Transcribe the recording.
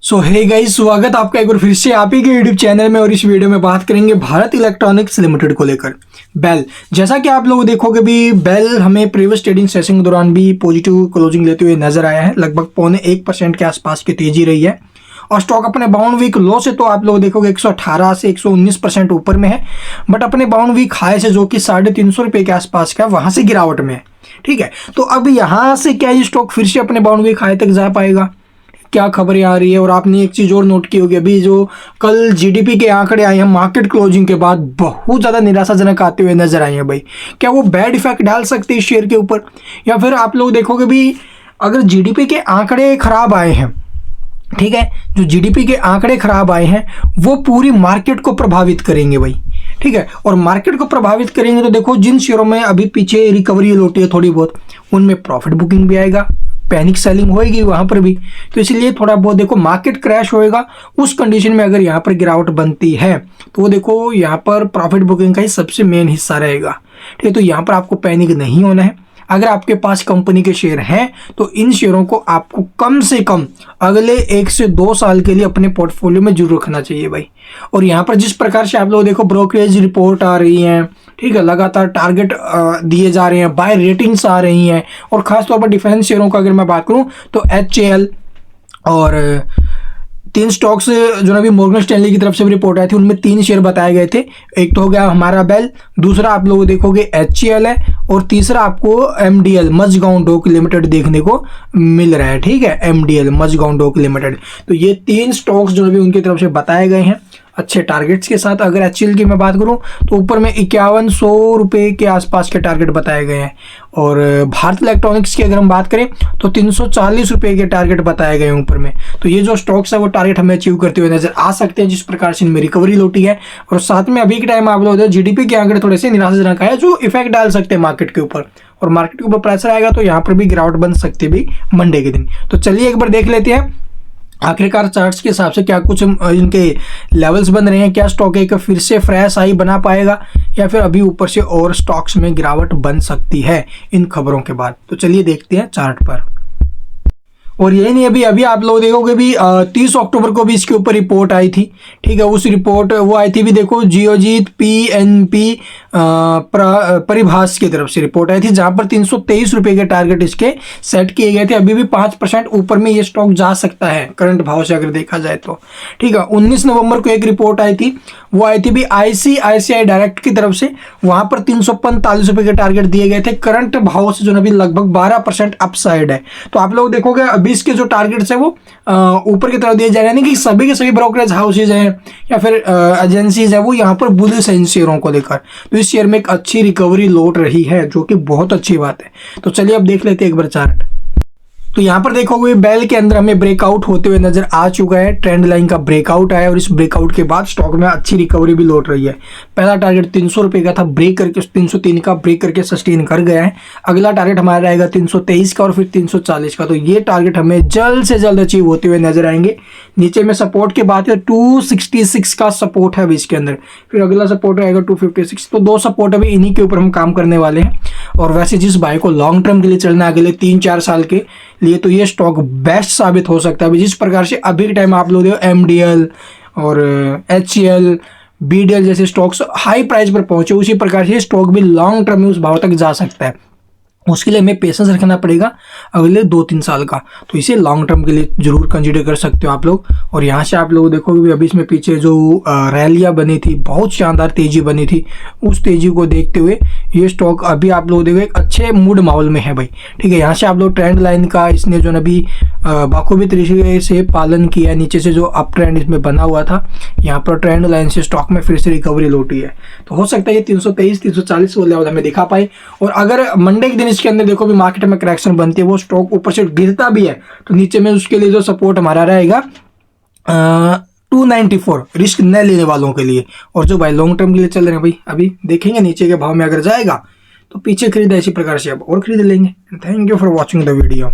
सो hey guys, स्वागत आपका एक बार फिर से आप ही के यूट्यूब चैनल में। और इस वीडियो में बात करेंगे भारत इलेक्ट्रॉनिक्स लिमिटेड को लेकर। बेल, जैसा कि आप लोग देखोगे भी बेल हमें प्रीवियस ट्रेडिंग सेशन के दौरान भी पॉजिटिव क्लोजिंग लेते हुए नजर आया है। लगभग 0.25% के आसपास की तेजी रही है और स्टॉक अपने बाउंड वीक लो से तो आप लोग देखोगे 118 से 119% ऊपर में है, बट अपने बाउंड वीक हाई से जो कि 350 रुपये के आसपास का वहां से गिरावट में है। ठीक है, तो अब यहाँ से क्या ये स्टॉक फिर से अपने बाउंड वीक हाई तक जा पाएगा, क्या खबरें आ रही है। और आपने एक चीज़ और नोट की होगी, अभी जो कल जीडीपी के आंकड़े आए हैं मार्केट क्लोजिंग के बाद बहुत ज़्यादा निराशाजनक आते हुए नजर आए हैं भाई। क्या वो बैड इफेक्ट डाल सकते हैं इस शेयर के ऊपर, या फिर आप लोग देखोगे भी अगर जीडीपी के आंकड़े खराब आए हैं, ठीक है, जो जीडीपी के आंकड़े खराब आए हैं वो पूरी मार्केट को प्रभावित करेंगे भाई। ठीक है, और मार्केट को प्रभावित करेंगे तो देखो जिन शेयरों में अभी पीछे रिकवरी लौटी है थोड़ी बहुत, उनमें प्रॉफिट बुकिंग भी आएगा, पैनिक सेलिंग होएगी वहां पर भी। तो इसलिए थोड़ा बहुत देखो मार्केट क्रैश होएगा। उस कंडीशन में अगर यहाँ पर गिरावट बनती है तो देखो यहाँ पर प्रॉफिट बुकिंग का ही सबसे मेन हिस्सा रहेगा। ठीक है, तो यहाँ पर आपको पैनिक नहीं होना है। अगर आपके पास कंपनी के शेयर हैं तो इन शेयरों को आपको कम से कम अगले 1 से 2 साल के लिए अपने पोर्टफोलियो में जरूर रखना चाहिए भाई। और यहाँ पर जिस प्रकार से आप लोग देखो ब्रोकरेज रिपोर्ट आ रही हैं, ठीक है, लगातार टारगेट दिए जा रहे हैं, बाय रेटिंग्स आ रही हैं, और खासतौर पर डिफेंस शेयरों का अगर मैं बात करूँ तो HAL और 3 स्टॉक्स जो अभी मॉर्गन स्टैनली की तरफ से भी रिपोर्ट आई थी, उनमें 3 शेयर बताए गए थे। एक तो हो गया हमारा बेल, दूसरा आप लोग देखोगे HAL है, और तीसरा आपको MDL मजगांव डॉक लिमिटेड देखने को मिल रहा है। ठीक है, MDL मजगांव डॉक लिमिटेड। तो ये 3 स्टॉक्स जो अभी उनकी तरफ से बताए गए हैं अच्छे टारगेट्स के साथ। अगर HAL की मैं बात करूं तो ऊपर में 5100 रुपये के आसपास के टारगेट बताए गए हैं, और भारत इलेक्ट्रॉनिक्स की अगर हम बात करें तो 340 रुपये के टारगेट बताए गए हैं ऊपर में। तो ये जो स्टॉक्स है वो टारगेट हमें अचीव करते हुए नजर आ सकते हैं जिस प्रकार से इनमें रिकवरी लौटी है। और साथ में अभी के टाइम आप लोग जीडीपी के आंकड़े थोड़े से निराशाजनक है जो इफेक्ट डाल सकते हैं मार्केट के ऊपर, और मार्केट के ऊपर प्रेशर आएगा तो यहाँ पर भी गिरावट बन सकती है भी मंडे के दिन। तो चलिए एक बार देख लेते हैं आखिरकार चार्ट्स के हिसाब से क्या कुछ इनके लेवल्स बन रहे हैं। क्या स्टॉक एक फिर से फ्रेश हाई बना पाएगा, या फिर अभी ऊपर से और स्टॉक्स में गिरावट बन सकती है इन खबरों के बाद। तो चलिए देखते हैं चार्ट पर। और यही नहीं, अभी आप लोग देखोगे भी 30 अक्टूबर को भी इसके ऊपर रिपोर्ट आई थी। ठीक है, उस रिपोर्ट वो आई थी भी देखो जियोजीत PNP परिभाष की तरफ से रिपोर्ट आई थी, जहां पर 323 रुपये के टारगेट इसके सेट किए गए थे। अभी भी 5% ऊपर में ये स्टॉक जा सकता है करंट भाव से अगर देखा जाए तो। ठीक है, 19 नवंबर को एक रिपोर्ट आई थी, वो आई थी भी ICICI डायरेक्ट की तरफ से, वहां पर 345 रुपये के टारगेट दिए गए थे करंट भाव से, जो अभी लगभग 12% अपसाइड है। तो आप लोग देखोगे अभी इसके जो टारगेट्स है वो ऊपर की तरफ दिए जा रहे हैं, यानी कि सभी के सभी ब्रोकरेज हाउसेज हैं या फिर एजेंसीज है वो यहाँ पर बुलिश है इन शेयरों को लेकर। तो इस शेयर में एक अच्छी रिकवरी लौट रही है जो कि बहुत अच्छी बात है। तो चलिए अब देख लेते हैं एक बार चार्ट। तो यहाँ पर देखोगे बेल के अंदर हमें ब्रेकआउट होते हुए नजर आ चुका है, ट्रेंड लाइन का ब्रेकआउट आया, और इस ब्रेकआउट के बाद स्टॉक में अच्छी रिकवरी भी लौट रही है। पहला टारगेट 300 रुपये का था, ब्रेक करके 303 का ब्रेक करके सस्टेन कर गया है। अगला टारगेट हमारा रहेगा 323 का और फिर 340 का। तो ये टारगेट हमें जल्द से जल्द अचीव होते हुए नजर आएंगे। नीचे में सपोर्ट की बात है 266 का सपोर्ट है अभी इसके अंदर, फिर अगला सपोर्ट रहेगा 256। तो 2 सपोर्ट अभी इन्हीं के ऊपर हम काम करने वाले हैं। और वैसे जिस भाई को लॉन्ग टर्म के लिए चलना है अगले 3-4 साल के लिए, तो ये स्टॉक बेस्ट साबित हो सकता है। जिस प्रकार से अभी के टाइम आप लोग देखो MDL और HAL BDL जैसे स्टॉक्स हाई प्राइस पर पहुंचे, उसी प्रकार से स्टॉक भी लॉन्ग टर्म में उस भाव तक जा सकता है। उसके लिए हमें पेशेंस रखना पड़ेगा अगले 2-3 साल का। तो इसे लॉन्ग टर्म के लिए जरूर कंसीडर कर सकते हो आप लोग। और यहाँ से आप लोग देखोगे अभी इसमें पीछे जो रैलियाँ बनी थी, बहुत शानदार तेजी बनी थी, उस तेजी को देखते हुए ये स्टॉक अभी आप लोग देखो एक अच्छे मूड माहौल में है भाई। ठीक है, यहाँ से आप लोग ट्रेंड लाइन का इसने जो अभी बाखूबी तरीके से पालन किया, नीचे से जो अप ट्रेंड इसमें बना हुआ था, यहाँ पर ट्रेंड लाइन से स्टॉक में फिर से रिकवरी लौटी है। तो हो सकता है ये 323-340 वो लेवल हमें दिखा पाए। और अगर मंडे के दिन इसके अंदर देखो भी मार्केट में करेक्शन बनती है, वो स्टॉक ऊपर से गिरता भी है, तो नीचे में उसके लिए जो सपोर्ट हमारा रहेगा 294 रिस्क न लेने वालों के लिए। और जो भाई लॉन्ग टर्म के लिए चल रहे हैं भाई, अभी देखेंगे नीचे के भाव में अगर जाएगा तो पीछे खरीदा इसी प्रकार से अब और खरीद लेंगे। Thank you for watching the video.